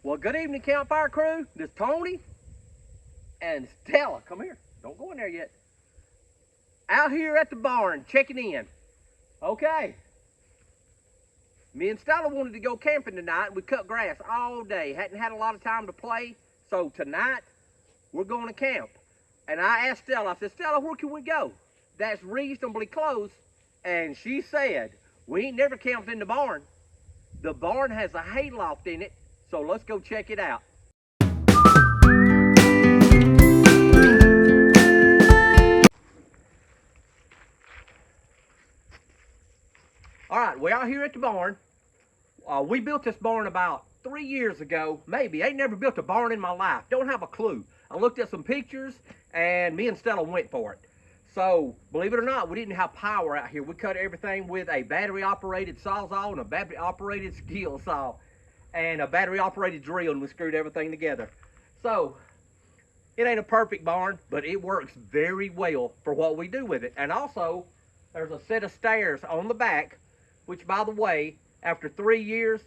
Well, good evening, Campfire crew. This is Tony and Stella. Come here. Don't go in there yet. Out here at the barn, checking in. Okay. Me and Stella wanted to go camping tonight. We cut grass all day. Hadn't had a lot of time to play. So tonight, we're going to camp. And I asked Stella, I said, Stella, where can we go that's reasonably close? And she said, we ain't never camped in the barn. The barn has a hayloft in it. So let's go check it out. All right, we're out here at the barn. We built this barn about 3 years ago, maybe. I ain't never built a barn in my life. Don't have a clue. I looked at some pictures, and me and Stella went for it. So, believe it or not, we didn't have power out here. We cut everything with a battery-operated sawzall and a battery-operated skill saw and a battery-operated drill, and we screwed everything together. So, it ain't a perfect barn, but it works very well for what we do with it. And also, there's a set of stairs on the back, which, by the way, after 3 years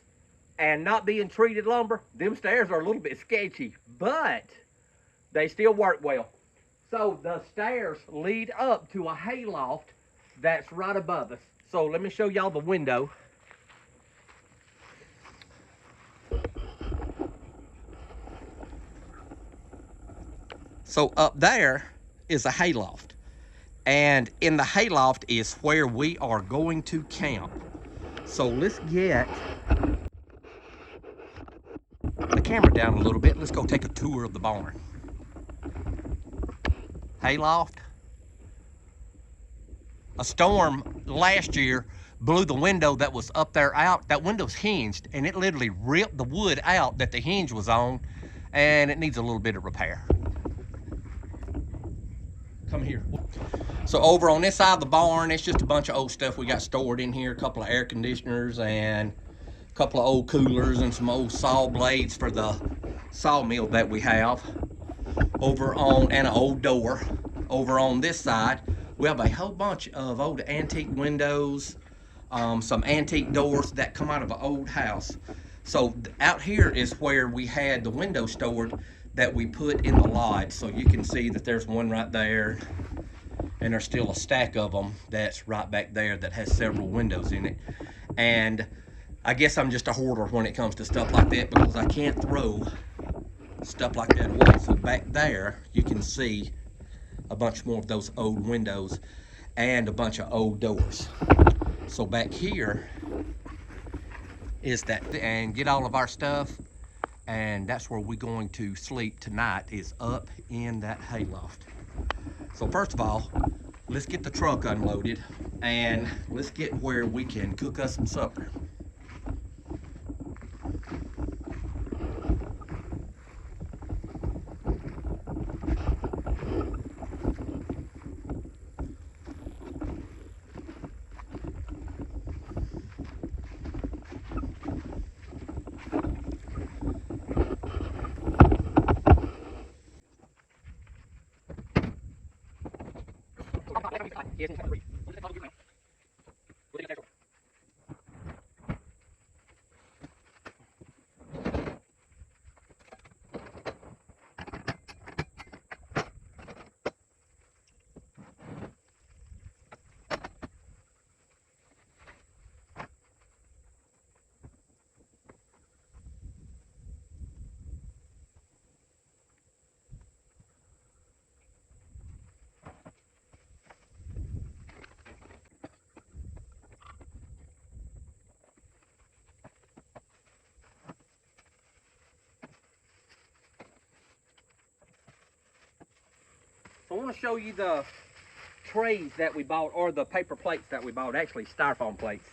and not being treated lumber, them stairs are a little bit sketchy, but they still work well. So the stairs lead up to a hayloft that's right above us. So let me show y'all the window. So up there is a hayloft, and in the hayloft is where we are going to camp. So let's get the camera down a little bit. Let's go take a tour of the barn. Hayloft. A storm last year blew the window that was up there out. That window's hinged, and it literally ripped the wood out that the hinge was on, and it needs a little bit of repair. Come here. So over on this side of the barn, it's just a bunch of old stuff we got stored in here. A couple of air conditioners and a couple of old coolers and some old saw blades for the sawmill that we have. And an old door. Over on this side, we have a whole bunch of old antique windows, some antique doors that come out of an old house. So out here is where we had the windows stored that we put in the lodge. So you can see that there's one right there, and there's still a stack of them that's right back there that has several windows in it. And I guess I'm just a hoarder when it comes to stuff like that, because I can't throw stuff like that away. So back there you can see a bunch more of those old windows and a bunch of old doors. So back here is that, and get all of our stuff, and that's where we're going to sleep tonight, is up in that hayloft. So first of all, let's get the truck unloaded and let's get where we can cook us some supper. So I want to show you the trays that we bought, or the paper plates that we bought, actually styrofoam plates.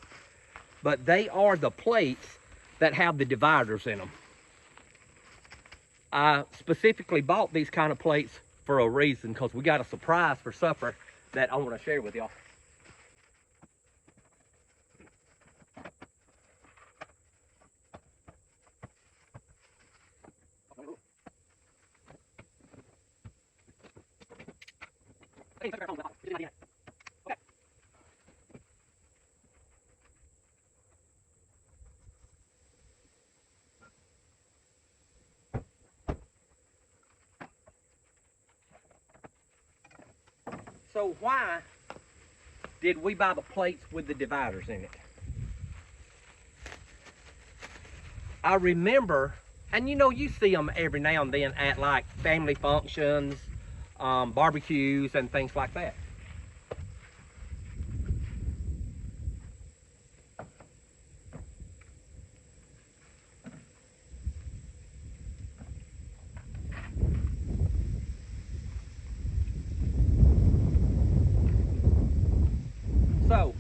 But they are the plates that have the dividers in them. I specifically bought these kind of plates for a reason, because we got a surprise for supper that I want to share with y'all. So why did we buy the plates with the dividers in it? I remember, and you know, you see them every now and then at like family functions, barbecues, and things like that. So,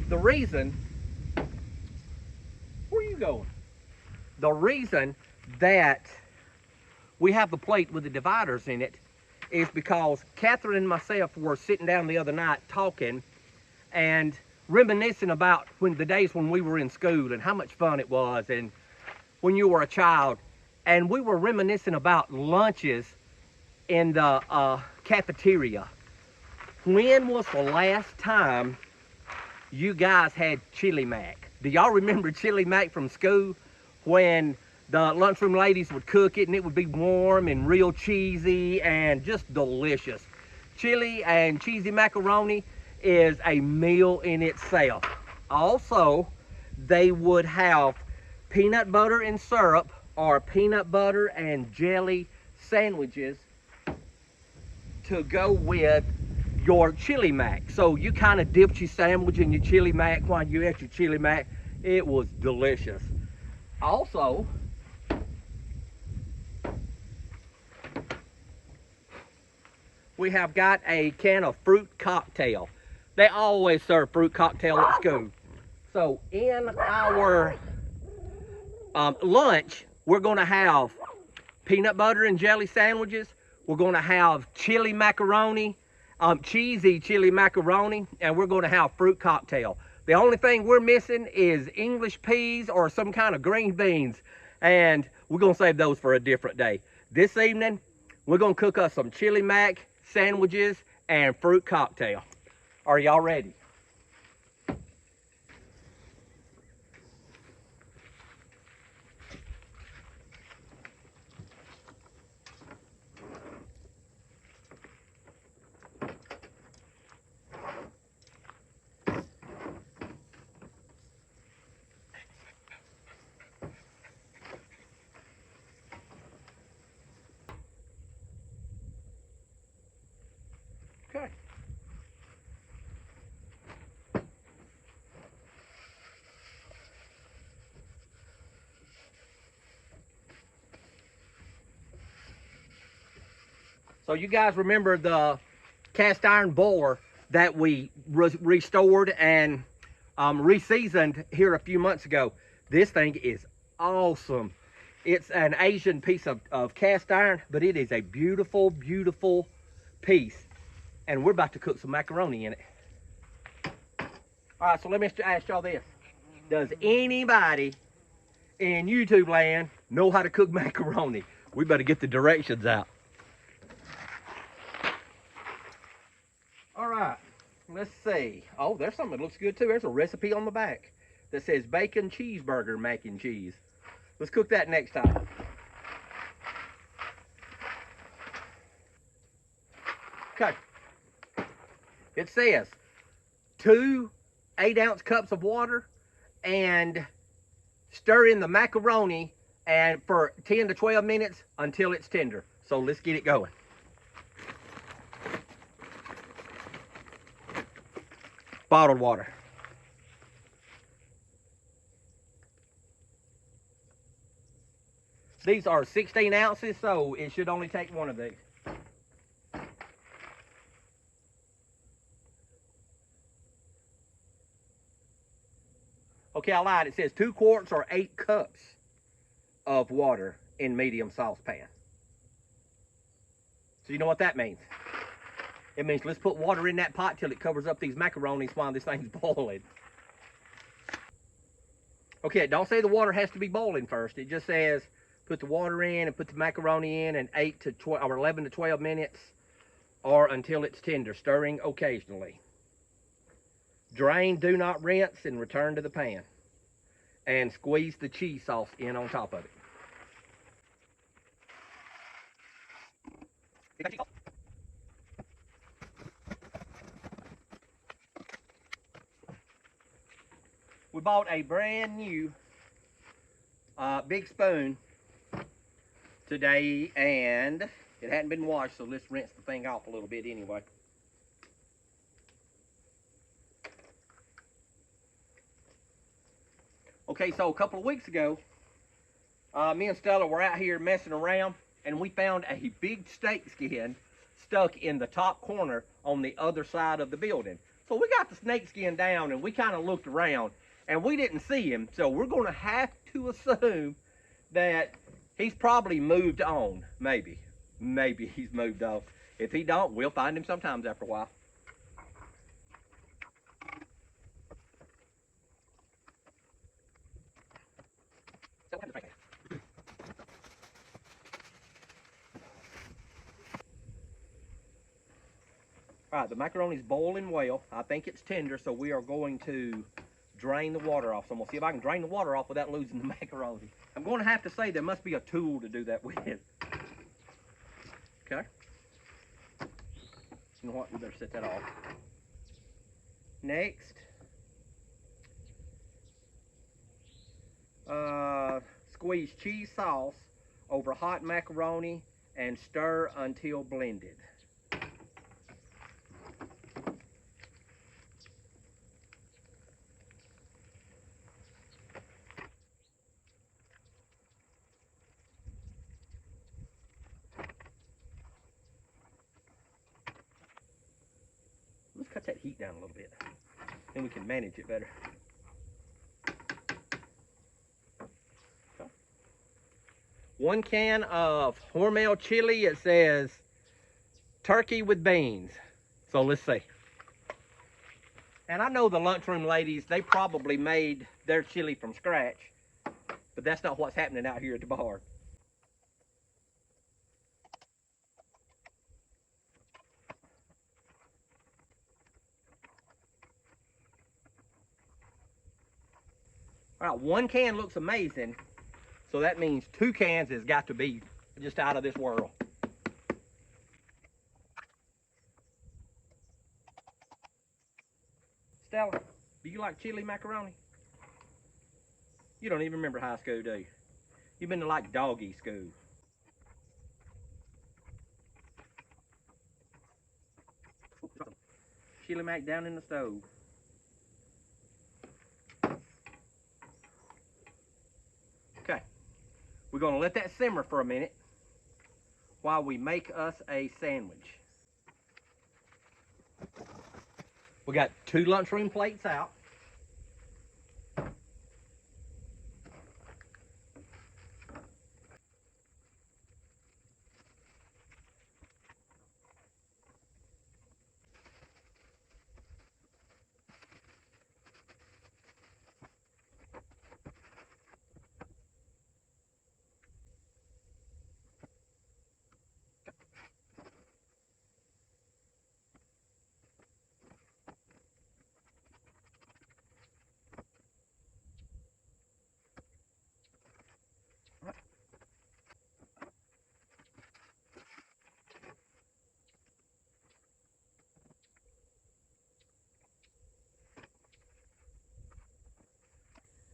the reason, where are you going? The reason that we have the plate with the dividers in it is because Catherine and myself were sitting down the other night talking and reminiscing about the days when we were in school and how much fun it was and when you were a child. And we were reminiscing about lunches in the cafeteria. When was the last time you guys had chili mac? Do y'all remember chili mac from school when the lunchroom ladies would cook it and it would be warm and real cheesy and just delicious? Chili and cheesy macaroni is a meal in itself. Also, they would have peanut butter and syrup or peanut butter and jelly sandwiches to go with your chili mac. So you kind of dipped your sandwich in your chili mac while you ate your chili mac. It was delicious. Also, we have got a can of fruit cocktail. They always serve fruit cocktail at school. So in our lunch, we're going to have peanut butter and jelly sandwiches. We're going to have chili macaroni, cheesy chili macaroni, and we're going to have fruit cocktail. The only thing we're missing is English peas or some kind of green beans, and we're going to save those for a different day. This evening, we're going to cook us some chili mac sandwiches and fruit cocktail. Are y'all ready? Okay. So you guys remember the cast iron boiler that we restored and re-seasoned here a few months ago? This thing is awesome. It's an Asian piece of cast iron, but it is a beautiful, beautiful piece. And we're about to cook some macaroni in it. All right, so let me ask y'all this. Does anybody in YouTube land know how to cook macaroni? We better get the directions out. All right, let's see. Oh, there's something that looks good too. There's a recipe on the back that says bacon cheeseburger mac and cheese. Let's cook that next time. Okay. It says 2 8-ounce cups of water and stir in the macaroni and for 10 to 12 minutes until it's tender. So let's get it going. Bottled water. These are 16 ounces, so it should only take one of these. Okay, I lied. It says 2 quarts or 8 cups of water in medium saucepan. So you know what that means? It means let's put water in that pot till it covers up these macaronis while this thing's boiling. Okay, don't say the water has to be boiling first. It just says put the water in and put the macaroni in 8 to 12 or 11 to 12 minutes or until it's tender, stirring occasionally. Drain, do not rinse, and return to the pan. And squeeze the cheese sauce in on top of it. We bought a brand new big spoon today, and it hadn't been washed, so let's rinse the thing off a little bit anyway. Okay, so a couple of weeks ago, me and Stella were out here messing around, and we found a big snake skin stuck in the top corner on the other side of the building. So we got the snake skin down, and we kind of looked around, and we didn't see him. So we're going to have to assume that he's probably moved on. Maybe he's moved on. If he don't, we'll find him sometimes after a while. All right, the macaroni's boiling well. I think it's tender, so we are going to drain the water off. So I'm gonna see if I can drain the water off without losing the macaroni. I'm going to have to say there must be a tool to do that with. Okay. You know what? We better set that off. Next, squeeze cheese sauce over hot macaroni and stir until blended. Let's cut that heat down a little bit, then we can manage it better. Okay. 1 can of Hormel chili. It says turkey with beans. So let's see. And I know the lunchroom ladies, they probably made their chili from scratch, but that's not what's happening out here at the bar. All right, 1 can looks amazing, so that means 2 cans has got to be just out of this world. Stella, do you like chili macaroni? You don't even remember high school, do you? You've been to like doggy school. Chili mac down in the stove. Okay, we're gonna let that simmer for a minute while we make us a sandwich. We got 2 lunchroom plates out.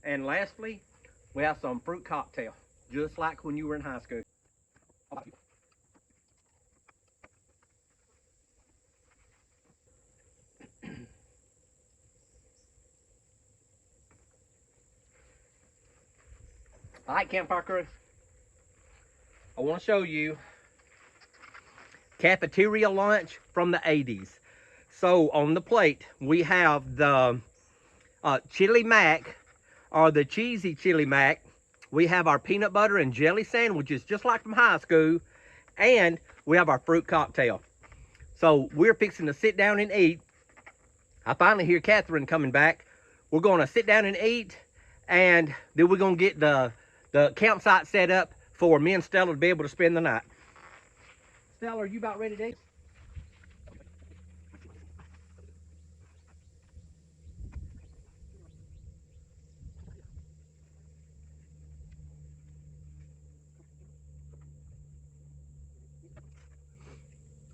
And lastly, we have some fruit cocktail, just like when you were in high school. All right, Campfire Crew, I want to show you cafeteria lunch from the 80s. So on the plate, we have the chili mac, or the cheesy chili mac. We have our peanut butter and jelly sandwiches, just like from high school. And we have our fruit cocktail. So we're fixing to sit down and eat. I finally hear Catherine coming back. We're going to sit down and eat, and then we're going to get the campsite set up for me and Stella to be able to spend the night. Stella, are you about ready to eat?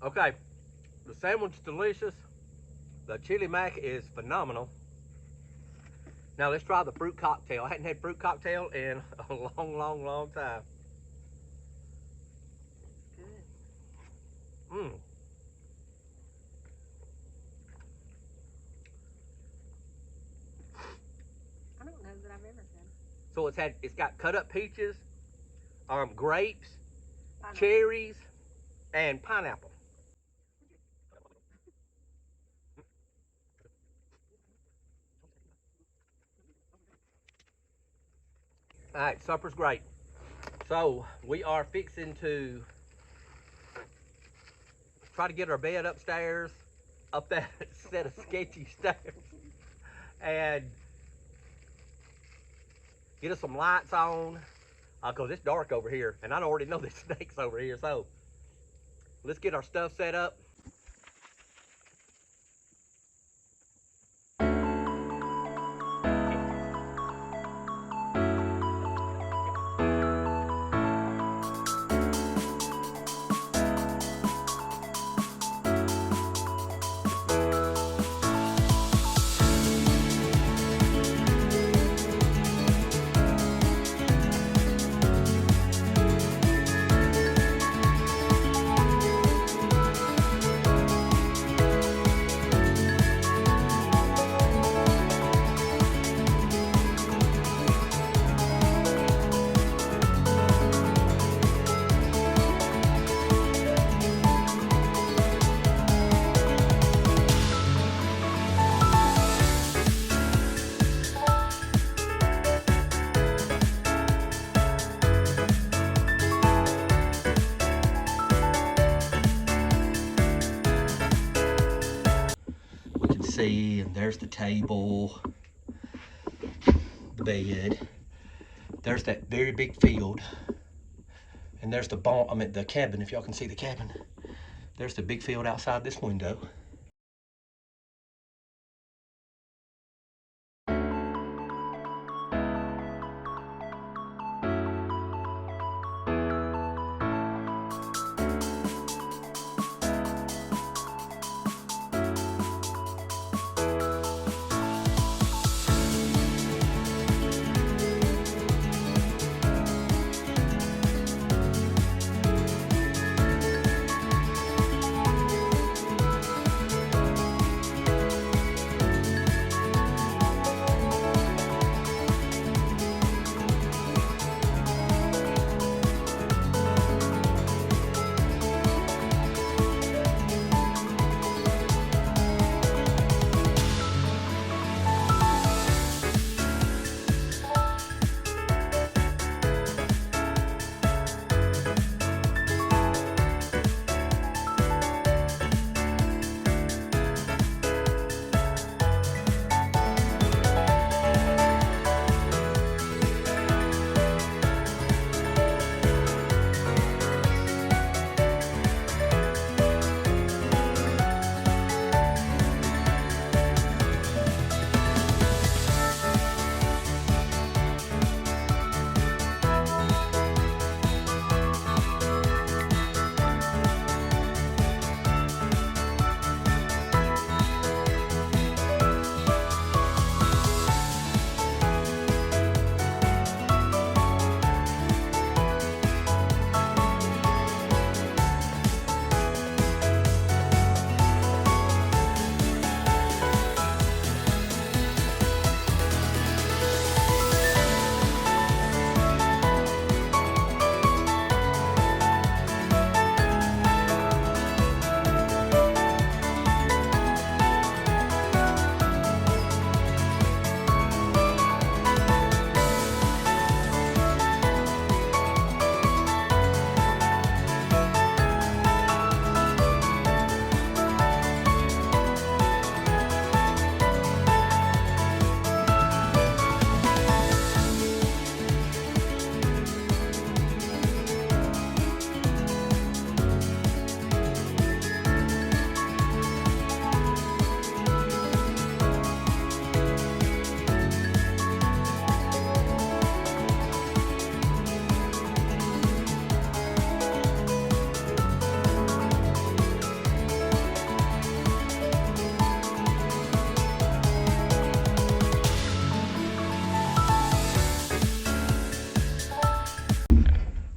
Okay, the sandwich is delicious. The chili mac is phenomenal. Now let's try the fruit cocktail. I hadn't had fruit cocktail in a long time. Mmm. I don't know that I've ever had. So it's got cut up peaches, grapes, Pineapple. cherries, and pineapple. All right, supper's great. So we are fixing to try to get our bed upstairs, up that set of sketchy stairs, and get us some lights on, because it's dark over here, and I already know there's snakes over here. So let's get our stuff set up. See, and there's the table, the bed, there's that very big field, and there's the the cabin, if y'all can see the cabin. There's the big field outside this window.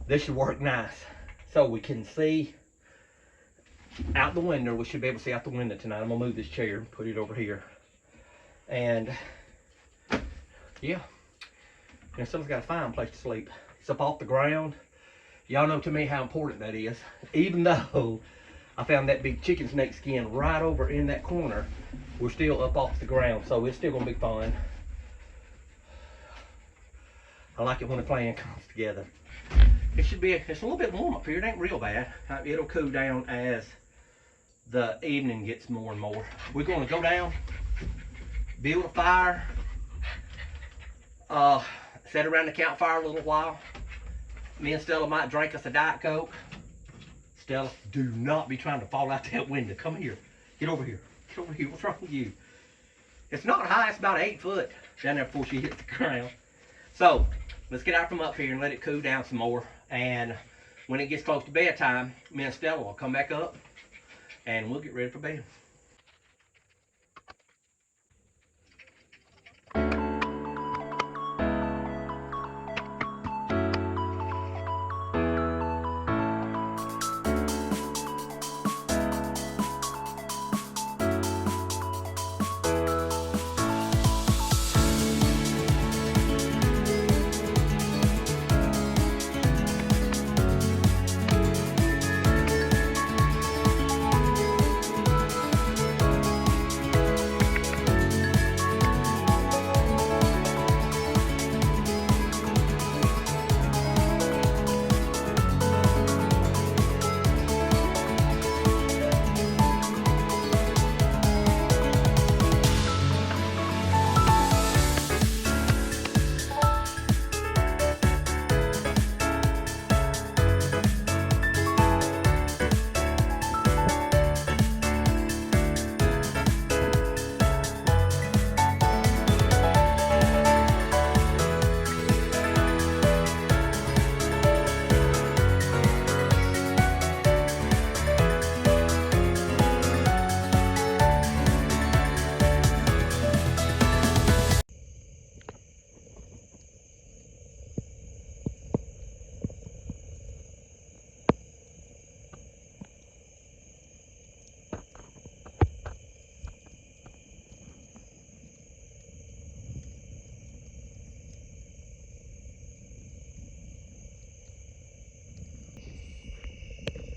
this should work nice. So we can see out the window. We should be able to see out the window tonight. I'm gonna move this chair and put it over here. And yeah, and someone's got a fine place to sleep. It's up off the ground. Y'all know to me how important that is. Even though I found that big chicken snake skin right over in that corner, we're still up off the ground, so it's still gonna be fun. I like it when the plan comes together. It's a little bit warm up here. It ain't real bad. It'll cool down as the evening gets more and more. We're gonna go down, build a fire, sit around the campfire a little while. Me and Stella might drink us a Diet Coke. Stella, do not be trying to fall out that window. Come here. Get over here. Get over here. What's wrong with you? It's not high. It's about 8 foot down there before she hits the ground. So, let's get out from up here and let it cool down some more. And when it gets close to bedtime, me and Stella will come back up and we'll get ready for bed.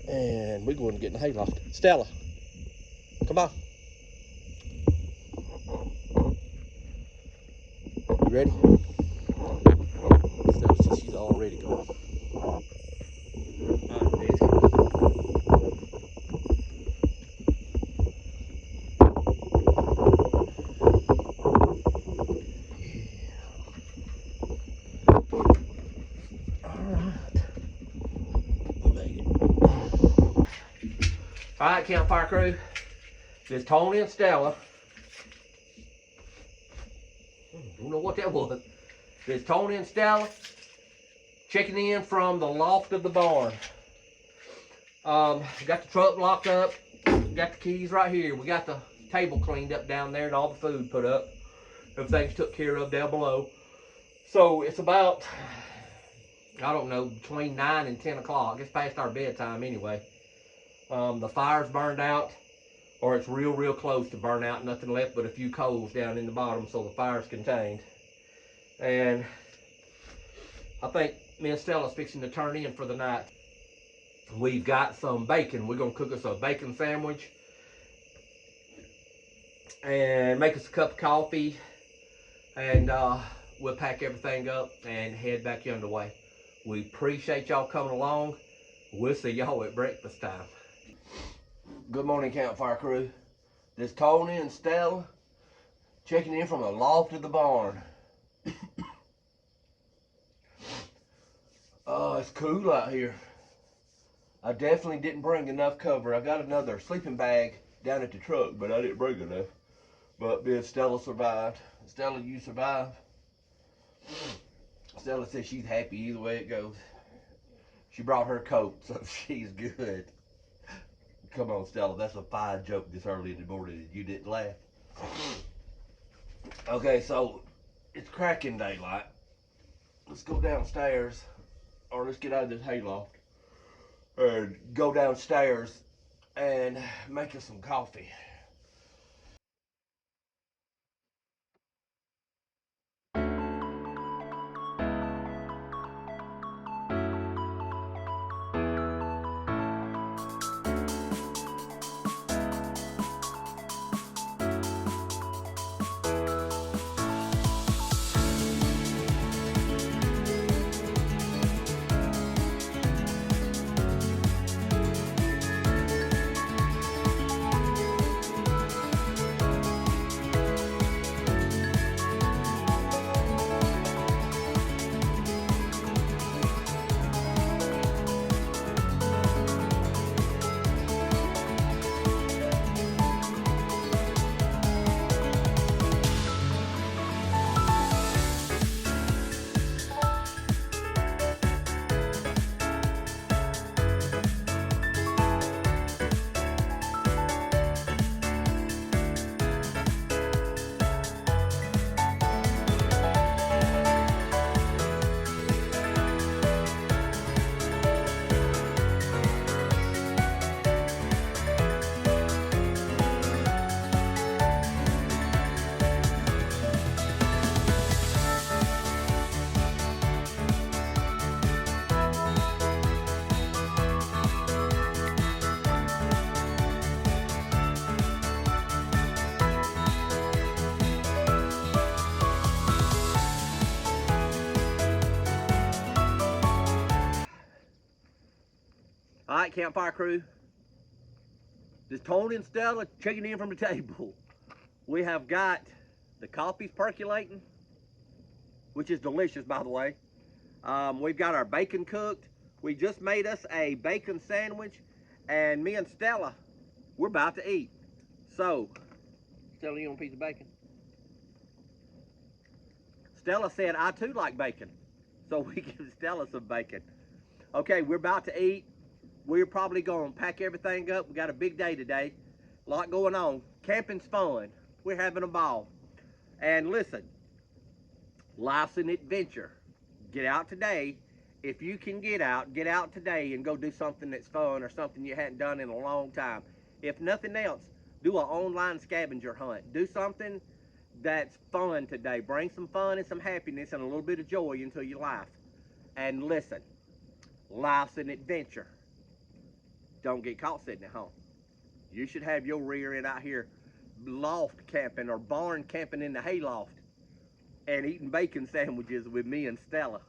And we're going to get in the hayloft. Stella, come on. You ready? Stella says she's already going. Alright, campfire crew. This Tony and Stella. Don't know what that was. This Tony and Stella checking in from the loft of the barn. Got the truck locked up. Got the keys right here. We got the table cleaned up down there and all the food put up. Everything's took care of down below. So it's about, I don't know, between 9 and 10 o'clock. It's past our bedtime anyway. The fire's burned out, or it's real close to burn out. Nothing left but a few coals down in the bottom, so the fire's contained. And I think me and Stella's fixing to turn in for the night. We've got some bacon. We're gonna cook us a bacon sandwich and make us a cup of coffee, and we'll pack everything up and head back underway. We appreciate y'all coming along. We'll see y'all at breakfast time. Good morning, campfire crew. This Tony and Stella checking in from the loft of the barn. Oh, it's cool out here. I definitely didn't bring enough cover. I got another sleeping bag down at the truck, but I didn't bring enough. But me and Stella survived. Stella, you survived? Stella says she's happy either way it goes. She brought her coat, so she's good. Come on, Stella, that's a fine joke this early in the morning and you didn't laugh. Okay, so it's cracking daylight. Let's go downstairs or let's get out of this hayloft and go downstairs and make us some coffee. All right, campfire crew. This Tony and Stella checking in from the table. We have got the coffee's percolating, which is delicious, by the way. We've got our bacon cooked. We just made us a bacon sandwich, and me and Stella, we're about to eat. So, Stella, you want a piece of bacon? Stella said I too like bacon, so we give Stella some bacon. Okay, we're about to eat. We're probably going to pack everything up. We got a big day today. A lot going on. Camping's fun. We're having a ball. And listen, life's an adventure. Get out today. If you can get out today and go do something that's fun or something you hadn't done in a long time. If nothing else, do an online scavenger hunt. Do something that's fun today. Bring some fun and some happiness and a little bit of joy into your life. And listen, life's an adventure. Don't get caught sitting at home. You should have your rear end out here loft camping or barn camping in the hayloft and eating bacon sandwiches with me and Stella.